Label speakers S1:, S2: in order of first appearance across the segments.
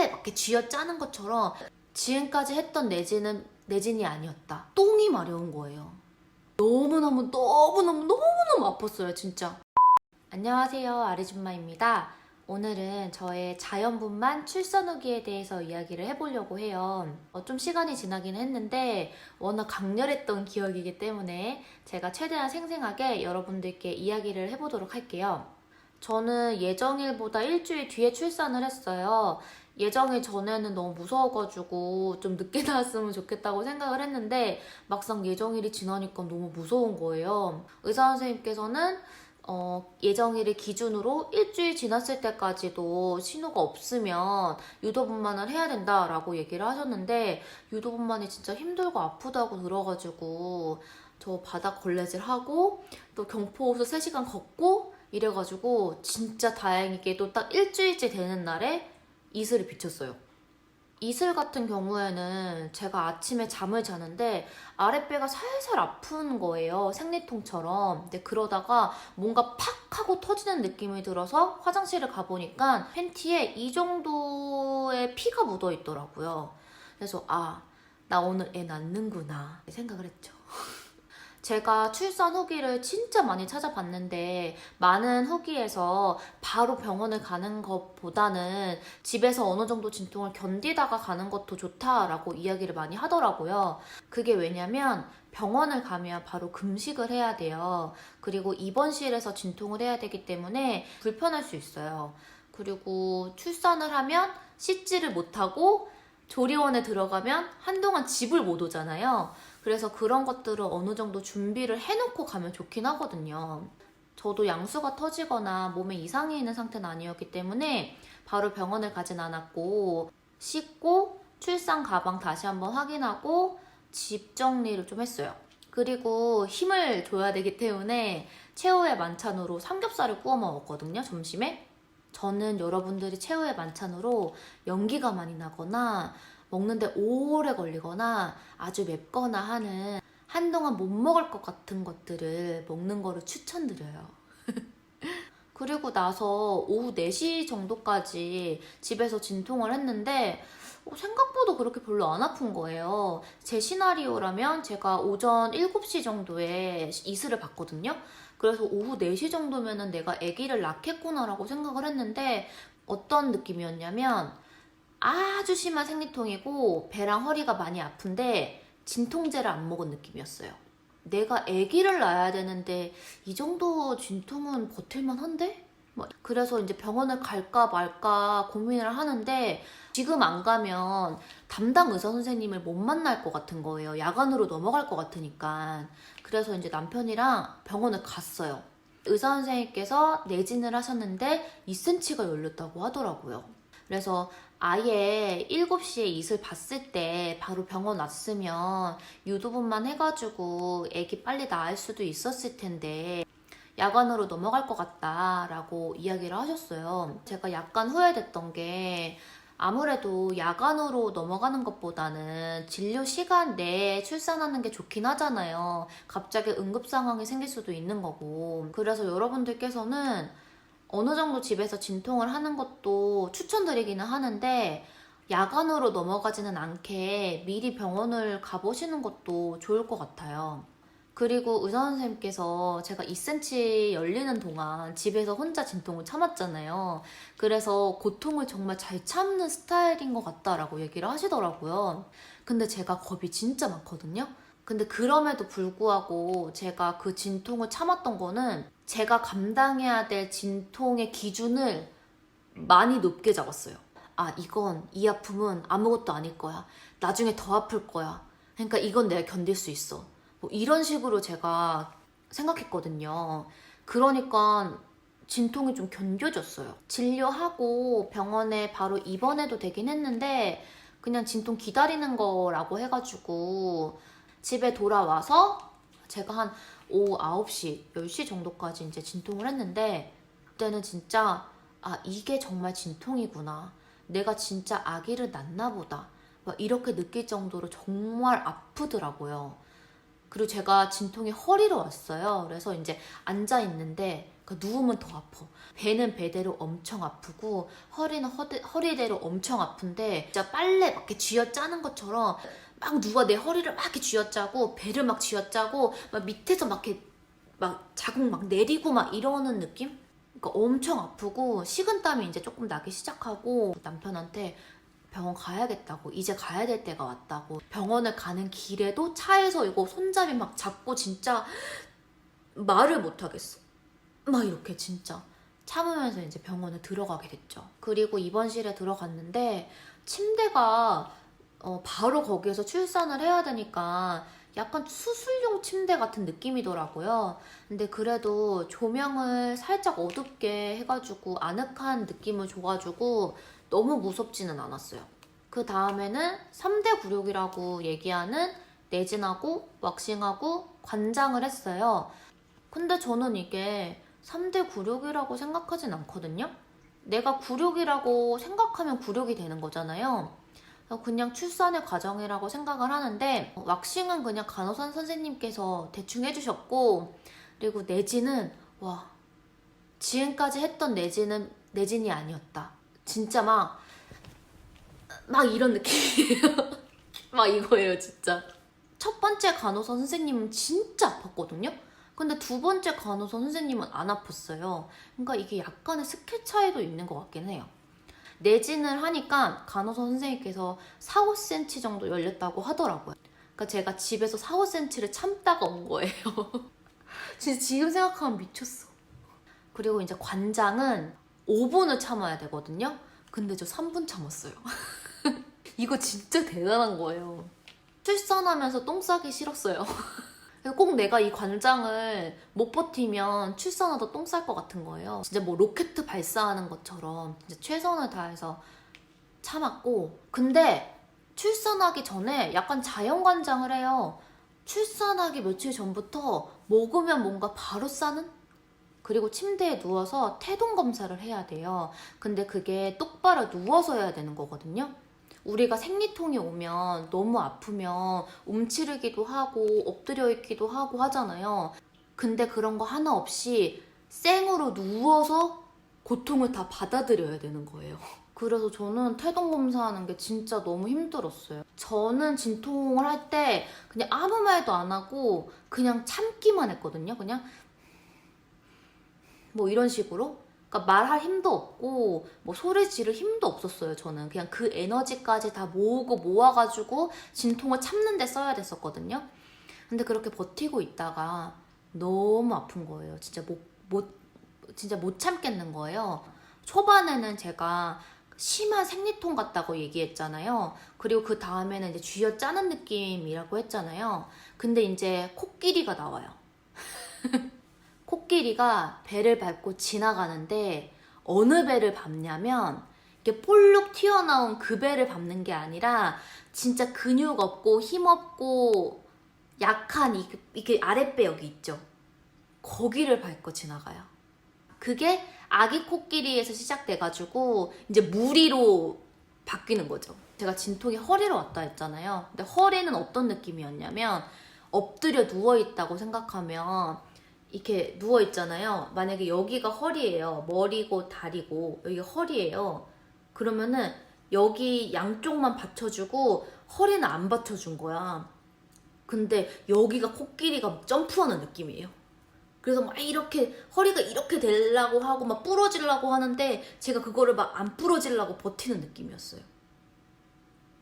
S1: 막 이렇게 쥐어짜는 것처럼 지금까지 했던 내진이 아니었다. 똥이 마려운 거예요. 너무너무 아팠어요, 진짜. 안녕하세요, 아리준마입니다. 오늘은 저의 자연분만 출산 후기에 대해서 이야기를 해보려고 해요. 좀 시간이 지나긴 했는데 워낙 강렬했던 기억이기 때문에 제가 최대한 생생하게 여러분들께 이야기를 해보도록 할게요. 저는 예정일보다 일주일 뒤에 출산을 했어요. 예정일 전에는 너무 무서워가지고 좀 늦게 나왔으면 좋겠다고 생각을 했는데 막상 예정일이 지나니까 너무 무서운 거예요. 의사 선생님께서는 예정일을 기준으로 일주일 지났을 때까지도 신호가 없으면 유도분만을 해야 된다라고 얘기를 하셨는데 유도분만이 진짜 힘들고 아프다고 들어가지고 저 바닥 걸레질하고 또 경포호수 3시간 걷고 이래가지고 진짜 다행히게도 딱 일주일째 되는 날에 이슬이 비쳤어요. 이슬 같은 경우에는 제가 아침에 잠을 자는데 아랫배가 살살 아픈 거예요. 생리통처럼. 근데 그러다가 뭔가 팍 하고 터지는 느낌이 들어서 화장실을 가보니까 팬티에 이 정도의 피가 묻어 있더라고요. 그래서 나 오늘 애 낳는구나 생각을 했죠. 제가 출산 후기를 진짜 많이 찾아봤는데 많은 후기에서 바로 병원을 가는 것보다는 집에서 어느 정도 진통을 견디다가 가는 것도 좋다라고 이야기를 많이 하더라고요. 그게 왜냐면 병원을 가면 바로 금식을 해야 돼요. 그리고 입원실에서 진통을 해야 되기 때문에 불편할 수 있어요. 그리고 출산을 하면 씻지를 못하고 조리원에 들어가면 한동안 집을 못 오잖아요. 그래서 그런 것들을 어느 정도 준비를 해놓고 가면 좋긴 하거든요. 저도 양수가 터지거나 몸에 이상이 있는 상태는 아니었기 때문에 바로 병원을 가진 않았고 씻고 출산 가방 다시 한번 확인하고 집 정리를 좀 했어요. 그리고 힘을 줘야 되기 때문에 최후의 만찬으로 삼겹살을 구워 먹었거든요, 점심에. 저는 여러분들이 최후의 만찬으로 연기가 많이 나거나 먹는데 오래 걸리거나 아주 맵거나 하는 한동안 못 먹을 것 같은 것들을 먹는 거를 추천드려요. 그리고 나서 오후 4시 정도까지 집에서 진통을 했는데 생각보다 그렇게 별로 안 아픈 거예요. 제 시나리오라면 제가 오전 7시 정도에 이슬을 봤거든요. 그래서 오후 4시 정도면은 내가 아기를 낳겠구나라고 생각을 했는데 어떤 느낌이었냐면 아주 심한 생리통이고 배랑 허리가 많이 아픈데 진통제를 안 먹은 느낌이었어요. 내가 아기를 낳아야 되는데 이 정도 진통은 버틸만 한데? 그래서 이제 병원을 갈까 말까 고민을 하는데 지금 안 가면 담당 의사 선생님을 못 만날 것 같은 거예요. 야간으로 넘어갈 것 같으니까. 그래서 이제 남편이랑 병원을 갔어요. 의사 선생님께서 내진을 하셨는데 2cm가 열렸다고 하더라고요. 그래서 아예 7시에 이슬 봤을 때 바로 병원 왔으면 유도분만 해가지고 애기 빨리 낳을 수도 있었을 텐데 야간으로 넘어갈 것 같다라고 이야기를 하셨어요. 제가 약간 후회됐던 게 아무래도 야간으로 넘어가는 것보다는 진료 시간 내에 출산하는 게 좋긴 하잖아요. 갑자기 응급 상황이 생길 수도 있는 거고. 그래서 여러분들께서는 어느 정도 집에서 진통을 하는 것도 추천드리기는 하는데 야간으로 넘어가지는 않게 미리 병원을 가보시는 것도 좋을 것 같아요. 그리고 의사 선생님께서 제가 2cm 열리는 동안 집에서 혼자 진통을 참았잖아요. 그래서 고통을 정말 잘 참는 스타일인 것 같다라고 얘기를 하시더라고요. 근데 제가 겁이 진짜 많거든요. 근데 그럼에도 불구하고 제가 그 진통을 참았던 거는 제가 감당해야 될 진통의 기준을 많이 높게 잡았어요. 이건, 이 아픔은 아무것도 아닐 거야. 나중에 더 아플 거야. 그러니까 이건 내가 견딜 수 있어. 뭐 이런 식으로 제가 생각했거든요. 그러니까 진통이 좀 견뎌졌어요. 진료하고 병원에 바로 입원해도 되긴 했는데 그냥 진통 기다리는 거라고 해가지고 집에 돌아와서 제가 한 오후 9시, 10시 정도까지 이제 진통을 했는데 그때는 진짜 이게 정말 진통이구나. 내가 진짜 아기를 낳나 보다. 막 이렇게 느낄 정도로 정말 아프더라고요. 그리고 제가 진통이 허리로 왔어요. 그래서 이제 앉아 있는데 그러니까 누우면 더 아파. 배는 배대로 엄청 아프고 허리는 허리대로 엄청 아픈데 진짜 빨래 막 이렇게 쥐어짜는 것처럼 막 누가 내 허리를 막 이렇게 쥐어짜고 배를 막 쥐어짜고 막 밑에서 막 이렇게 막 자국 막 내리고 막 이러는 느낌? 그러니까 엄청 아프고 식은땀이 이제 조금 나기 시작하고 남편한테 병원 가야겠다고, 이제 가야 될 때가 왔다고. 병원을 가는 길에도 차에서 이거 손잡이 막 잡고 진짜 말을 못 하겠어. 막 이렇게 진짜 참으면서 이제 병원에 들어가게 됐죠. 그리고 입원실에 들어갔는데 침대가 바로 거기에서 출산을 해야 되니까 약간 수술용 침대 같은 느낌이더라고요. 근데 그래도 조명을 살짝 어둡게 해가지고 아늑한 느낌을 줘가지고 너무 무섭지는 않았어요. 그 다음에는 3대 굴욕이라고 얘기하는 내진하고 왁싱하고 관장을 했어요. 근데 저는 이게 3대 굴욕이라고 생각하진 않거든요. 내가 굴욕이라고 생각하면 굴욕이 되는 거잖아요. 그냥 출산의 과정이라고 생각을 하는데 왁싱은 그냥 간호사 선생님께서 대충 해주셨고, 그리고 내진은 와, 지금까지 했던 내진이 아니었다. 진짜 막 이런 느낌이에요. 막 이거예요 진짜. 첫 번째 간호사 선생님은 진짜 아팠거든요. 근데 두 번째 간호사 선생님은 안 아팠어요. 그러니까 이게 약간의 스킬 차이도 있는 것 같긴 해요. 내진을 하니까 간호사 선생님께서 4, 5cm 정도 열렸다고 하더라고요. 그러니까 제가 집에서 4, 5cm를 참다가 온 거예요. 진짜 지금 생각하면 미쳤어. 그리고 이제 관장은 5분을 참아야 되거든요. 근데 저 3분 참았어요. 이거 진짜 대단한 거예요. 출산하면서 똥 싸기 싫었어요. 꼭 내가 이 관장을 못 버티면 출산하다 똥 쌀 것 같은 거예요. 진짜 뭐 로켓 발사하는 것처럼 진짜 최선을 다해서 참았고, 근데 출산하기 전에 약간 자연관장을 해요. 출산하기 며칠 전부터 먹으면 뭔가 바로 싸는? 그리고 침대에 누워서 태동 검사를 해야 돼요. 근데 그게 똑바로 누워서 해야 되는 거거든요. 우리가 생리통이 오면 너무 아프면 움츠르기도 하고 엎드려 있기도 하고 하잖아요. 근데 그런 거 하나 없이 생으로 누워서 고통을 다 받아들여야 되는 거예요. 그래서 저는 태동 검사하는 게 진짜 너무 힘들었어요. 저는 진통을 할 때 그냥 아무 말도 안 하고 그냥 참기만 했거든요. 그냥 뭐 이런 식으로. 그러니까 말할 힘도 없고 뭐 소리 지를 힘도 없었어요. 저는 그냥 그 에너지까지 다 모으고 모아가지고 진통을 참는 데 써야 됐었거든요. 근데 그렇게 버티고 있다가 너무 아픈 거예요. 진짜 못 참겠는 거예요. 초반에는 제가 심한 생리통 같다고 얘기했잖아요. 그리고 그 다음에는 이제 쥐어 짜는 느낌이라고 했잖아요. 근데 이제 코끼리가 나와요. 코끼리가 배를 밟고 지나가는데 어느 배를 밟냐면 이렇게 볼록 튀어나온 그 배를 밟는 게 아니라 진짜 근육 없고 힘 없고 약한 이게 아랫배 여기 있죠. 거기를 밟고 지나가요. 그게 아기 코끼리에서 시작돼가지고 이제 무리로 바뀌는 거죠. 제가 진통이 허리로 왔다 했잖아요. 근데 허리는 어떤 느낌이었냐면 엎드려 누워있다고 생각하면 이렇게 누워있잖아요. 만약에 여기가 허리예요. 머리고 다리고 여기가 허리예요. 그러면은 여기 양쪽만 받쳐주고 허리는 안 받쳐준 거야. 근데 여기가 코끼리가 막 점프하는 느낌이에요. 그래서 막 이렇게 허리가 이렇게 되려고 하고 막 부러지려고 하는데 제가 그거를 막 안 부러지려고 버티는 느낌이었어요.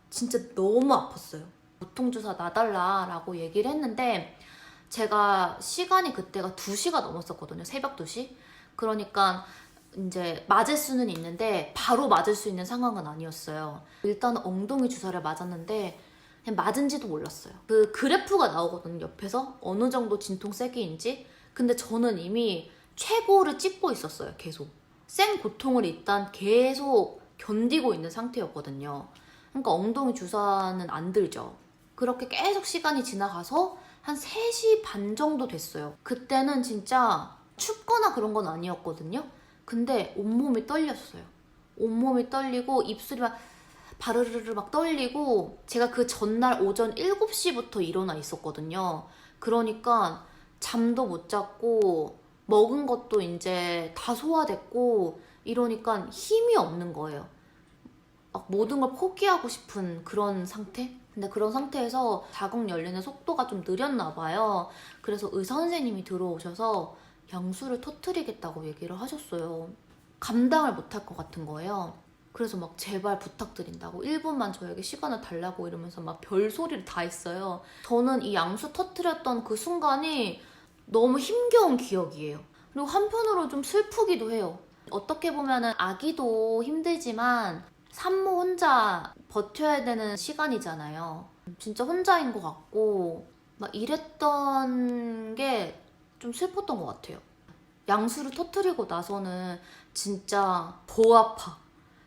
S1: 진짜 너무 아팠어요. 고통주사 놔달라라고 얘기를 했는데 제가 시간이 그때가 2시가 넘었었거든요. 새벽 2시. 그러니까 이제 맞을 수는 있는데 바로 맞을 수 있는 상황은 아니었어요. 일단 엉덩이 주사를 맞았는데 그냥 맞은지도 몰랐어요. 그 그래프가 나오거든요. 옆에서 어느 정도 진통 세기인지. 근데 저는 이미 최고를 찍고 있었어요. 계속. 생 고통을 일단 계속 견디고 있는 상태였거든요. 그러니까 엉덩이 주사는 안 들죠. 그렇게 계속 시간이 지나가서 한 3시 반 정도 됐어요. 그때는 진짜 춥거나 그런 건 아니었거든요. 근데 온몸이 떨렸어요. 온몸이 떨리고 입술이 막 바르르르 막 떨리고 제가 그 전날 오전 7시부터 일어나 있었거든요. 그러니까 잠도 못 잤고 먹은 것도 이제 다 소화됐고 이러니까 힘이 없는 거예요. 막 모든 걸 포기하고 싶은 그런 상태? 근데 그런 상태에서 자궁 열리는 속도가 좀 느렸나 봐요. 그래서 의사 선생님이 들어오셔서 양수를 터뜨리겠다고 얘기를 하셨어요. 감당을 못할 것 같은 거예요. 그래서 막 제발 부탁드린다고 1분만 저에게 시간을 달라고 이러면서 막 별소리를 다 했어요. 저는 이 양수 터뜨렸던 그 순간이 너무 힘겨운 기억이에요. 그리고 한편으로 좀 슬프기도 해요. 어떻게 보면은 아기도 힘들지만 산모 혼자 버텨야 되는 시간이잖아요. 진짜 혼자인 것 같고 막 이랬던 게 좀 슬펐던 것 같아요. 양수를 터뜨리고 나서는 진짜 더 아파.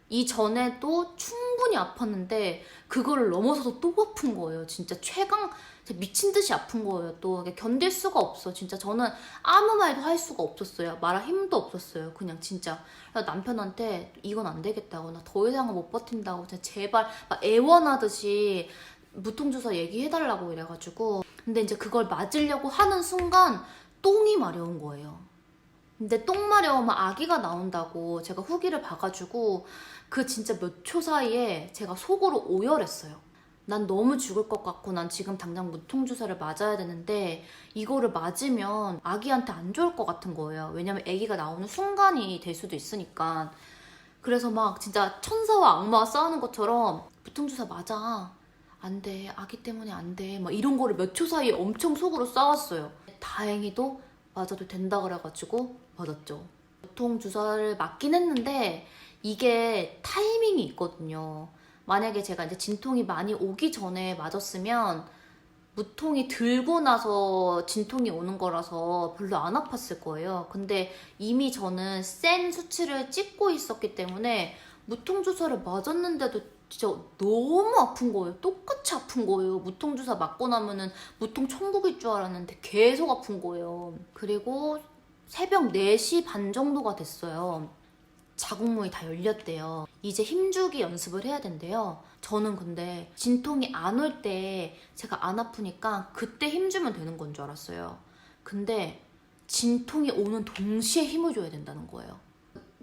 S1: 이전에도 충분히 아팠는데 그거를 넘어서서 또 아픈 거예요. 진짜 진짜 미친 듯이 아픈 거예요. 또 견딜 수가 없어. 진짜 저는 아무 말도 할 수가 없었어요. 말할 힘도 없었어요. 그냥 진짜. 그래서 남편한테 이건 안 되겠다고, 나 더 이상은 못 버틴다고, 진짜 제발 막 애원하듯이 무통주사 얘기해달라고 이래가지고. 근데 이제 그걸 맞으려고 하는 순간 똥이 마려운 거예요. 근데 똥 마려우면 아기가 나온다고 제가 후기를 봐가지고 그 진짜 몇 초 사이에 제가 속으로 오열했어요. 난 너무 죽을 것 같고 난 지금 당장 무통주사를 맞아야 되는데 이거를 맞으면 아기한테 안 좋을 것 같은 거예요. 왜냐면 아기가 나오는 순간이 될 수도 있으니까. 그래서 막 진짜 천사와 악마와 싸우는 것처럼 무통주사 맞아, 안 돼, 아기 때문에 안 돼, 막 이런 거를 몇 초 사이에 엄청 속으로 싸웠어요. 다행히도 맞아도 된다 그래가지고 맞았죠. 무통주사를 맞긴 했는데 이게 타이밍이 있거든요. 만약에 제가 이제 진통이 많이 오기 전에 맞았으면 무통이 들고 나서 진통이 오는 거라서 별로 안 아팠을 거예요. 근데 이미 저는 센 수치를 찍고 있었기 때문에 무통주사를 맞았는데도 진짜 너무 아픈 거예요. 똑같이 아픈 거예요. 무통주사 맞고 나면은 무통 천국일 줄 알았는데 계속 아픈 거예요. 그리고 새벽 4시 반 정도가 됐어요. 자궁문이 다 열렸대요. 이제 힘주기 연습을 해야 된대요. 저는 근데 진통이 안 올 때 제가 안 아프니까 그때 힘주면 되는 건 줄 알았어요. 근데 진통이 오는 동시에 힘을 줘야 된다는 거예요.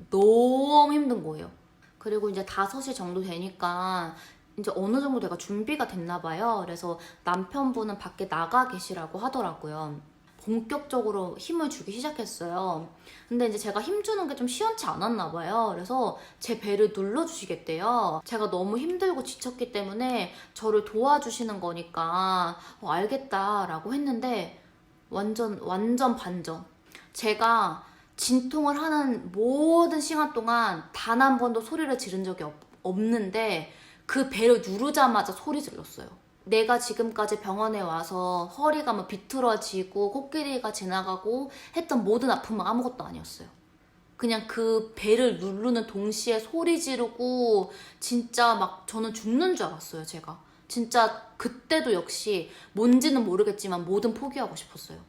S1: 너무 힘든 거예요. 그리고 이제 5시 정도 되니까 이제 어느 정도 내가 준비가 됐나 봐요. 그래서 남편분은 밖에 나가 계시라고 하더라고요. 본격적으로 힘을 주기 시작했어요. 근데 이제 제가 힘주는 게 좀 시원치 않았나 봐요. 그래서 제 배를 눌러주시겠대요. 제가 너무 힘들고 지쳤기 때문에 저를 도와주시는 거니까 알겠다라고 했는데 완전 반전. 제가 진통을 하는 모든 시간 동안 단 한 번도 소리를 지른 적이 없는데 그 배를 누르자마자 소리 질렀어요. 내가 지금까지 병원에 와서 허리가 뭐 비틀어지고 코끼리가 지나가고 했던 모든 아픔은 아무것도 아니었어요. 그냥 그 배를 누르는 동시에 소리 지르고 진짜 막 저는 죽는 줄 알았어요, 제가. 진짜 그때도 역시 뭔지는 모르겠지만 뭐든 포기하고 싶었어요.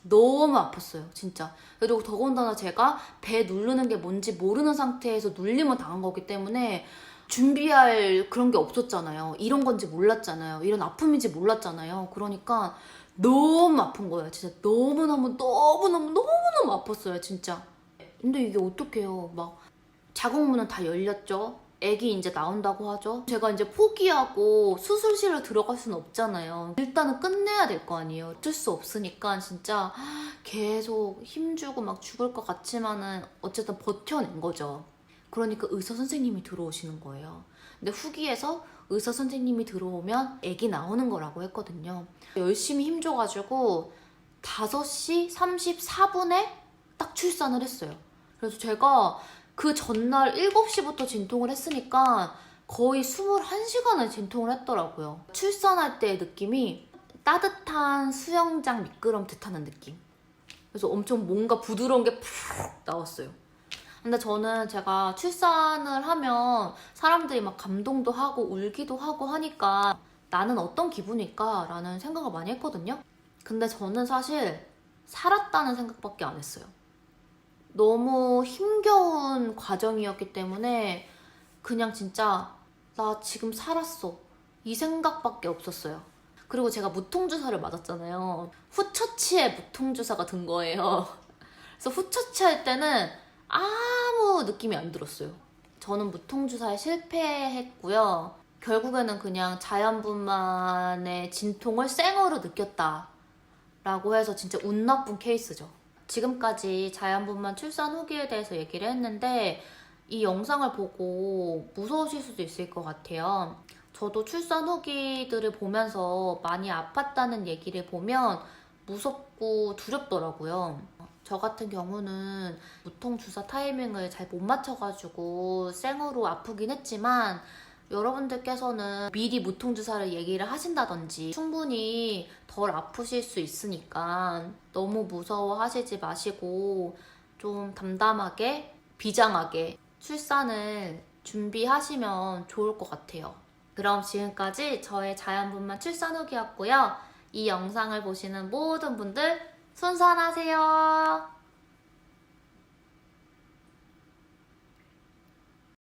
S1: 너무 아팠어요, 진짜. 그리고 더군다나 제가 배 누르는 게 뭔지 모르는 상태에서 눌림을 당한 거기 때문에 준비할 그런 게 없었잖아요. 이런 건지 몰랐잖아요. 이런 아픔인지 몰랐잖아요. 그러니까 너무 아픈 거예요. 진짜 너무너무 아팠어요, 진짜. 근데 이게 어떡해요. 막 자궁문은 다 열렸죠. 애기 이제 나온다고 하죠. 제가 이제 포기하고 수술실을 들어갈 수는 없잖아요. 일단은 끝내야 될 거 아니에요. 어쩔 수 없으니까 진짜 계속 힘주고 막 죽을 것 같지만은 어쨌든 버텨낸 거죠. 그러니까 의사 선생님이 들어오시는 거예요. 근데 후기에서 의사 선생님이 들어오면 애기 나오는 거라고 했거든요. 열심히 힘줘가지고 5시 34분에 딱 출산을 했어요. 그래서 제가 그 전날 7시부터 진통을 했으니까 거의 21시간을 진통을 했더라고요. 출산할 때의 느낌이 따뜻한 수영장 미끄럼틀 타는 느낌. 그래서 엄청 뭔가 부드러운 게 푹 나왔어요. 근데 저는 제가 출산을 하면 사람들이 막 감동도 하고 울기도 하고 하니까 나는 어떤 기분일까? 라는 생각을 많이 했거든요. 근데 저는 사실 살았다는 생각밖에 안 했어요. 너무 힘겨운 과정이었기 때문에 그냥 진짜 나 지금 살았어, 이 생각밖에 없었어요. 그리고 제가 무통주사를 맞았잖아요. 후처치에 무통주사가 든 거예요. 그래서 후처치 할 때는 아무 느낌이 안 들었어요. 저는 무통주사에 실패했고요. 결국에는 그냥 자연분만의 진통을 생으로 느꼈다 라고 해서 진짜 운 나쁜 케이스죠. 지금까지 자연분만 출산 후기에 대해서 얘기를 했는데 이 영상을 보고 무서우실 수도 있을 것 같아요. 저도 출산 후기들을 보면서 많이 아팠다는 얘기를 보면 무섭고 두렵더라고요. 저 같은 경우는 무통주사 타이밍을 잘 못 맞춰가지고 생으로 아프긴 했지만 여러분들께서는 미리 무통주사를 얘기를 하신다든지 충분히 덜 아프실 수 있으니까 너무 무서워하시지 마시고 좀 담담하게 비장하게 출산을 준비하시면 좋을 것 같아요. 그럼 지금까지 저의 자연분만 출산 후기였고요. 이 영상을 보시는 모든 분들 순산하세요.